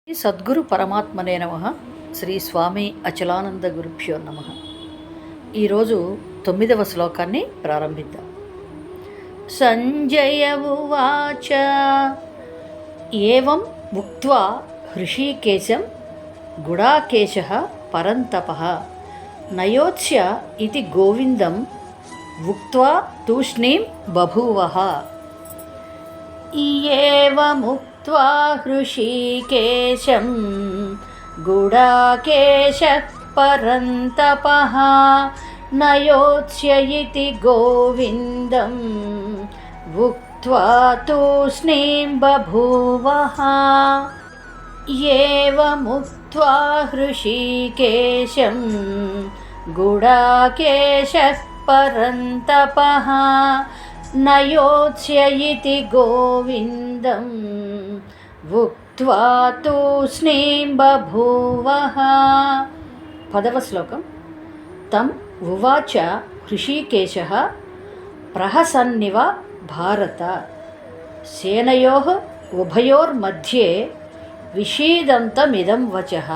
సద్గురు పరమాత్మనే నమః. శ్రీ స్వామి అచలానంద గురుభ్యో నమః. ఈరోజు 9వ శ్లోకాన్ని ప్రారంభిద్దాం. సంజయ ఉవాచ ఏవం ఉక్త్వా హృషీకేశం గుడాకేశః పరంతపః నయోత్స్య ఇతి గోవిందం ఉక్త్వా తూష్ణీం బభూవః. ఏవముక్త్వా హృషీకేశం గుడాకేశః పరంతపః నయోత్స్య ఇతి గోవిందం ఉక్త్వా తూష్ణీం బభూవః. ఏవముక్త్వా హృషీకేశం గుడాకేశః పరంతపః నయోత్స్య ఇతి గోవిందం ఉక్త్వా తూష్ణీం బభూవః. 10వ శ్లోకం. తం ఉవాచ హృషీకేశః ప్రహసన్నివ భారత సేనయోః ఉభయోర్मध्ये విషీదంతమిదం వచః.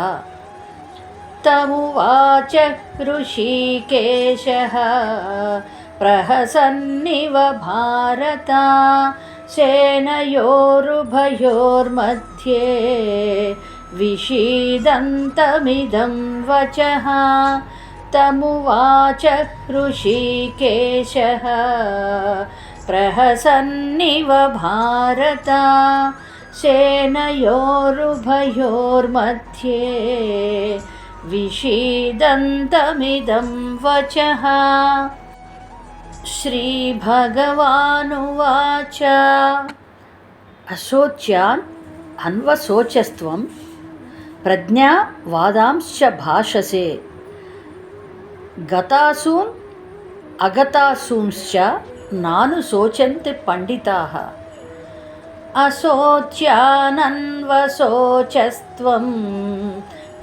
తమువాచ హృషీకేశః ప్రహసన్నివ భారత సేనయోరుభయోర్मध्ये విషీదంతమిదం వచః. తమువాచ హృషీకేశః ప్రహసన్నివ భారత సేనయోరుభయోర్मध्ये విషీదంతమిదం వచః. శ్రీభగవానువాచ అశోచ్యాన్ అన్వశోచస్త్వం ప్రజ్ఞావాదాంశ్చ భాషసే గతాసూన్ అగతాసూంశ్చ నానుశోచంతి పండితాః. అశోచ్యానన్వశోచస్త్వం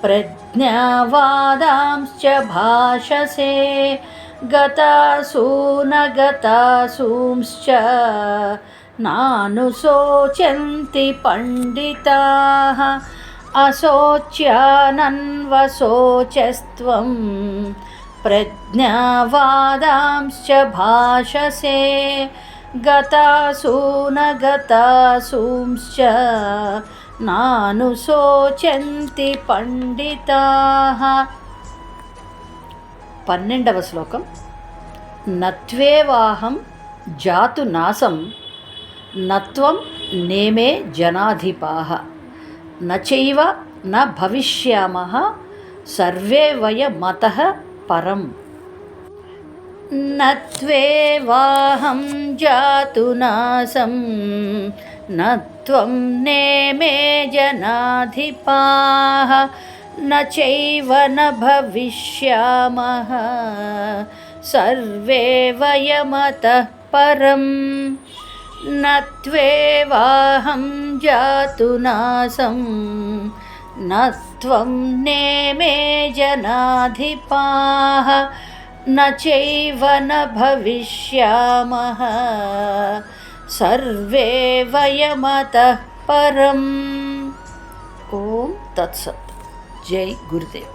ప్రజ్ఞావాదాంశ్చ భాషసే గతాసూనగతాసూంశ్చ నానుశోచంతి పండితాః. అశోచ్యానన్వశోచస్త్వం ప్రజ్ఞావాదాంశ్చ భాషసే గతాసూనగతాసూంశ్చ నానుశోచంతి పండితాః. 12వ శ్లోకం. నత్వేవాహం జాతు నాసం నత్వం నేమే జనాధిపాః నచైవ న భవిష్యామః సర్వే వయమతః పరం. నత్వేవాహం జాతు నాసం నత్వం నేమే జనాధిపాః నచైవ న భవిష్యామః సర్వే వయమతః పరం. నత్వేవాహం జాతు నాసం నత్వం నేమే జనాధిపాః నచైవ న భవిష్యామః సర్వే వయమతః పరం. ఓం తత్సత్. జై గురుదేవ్.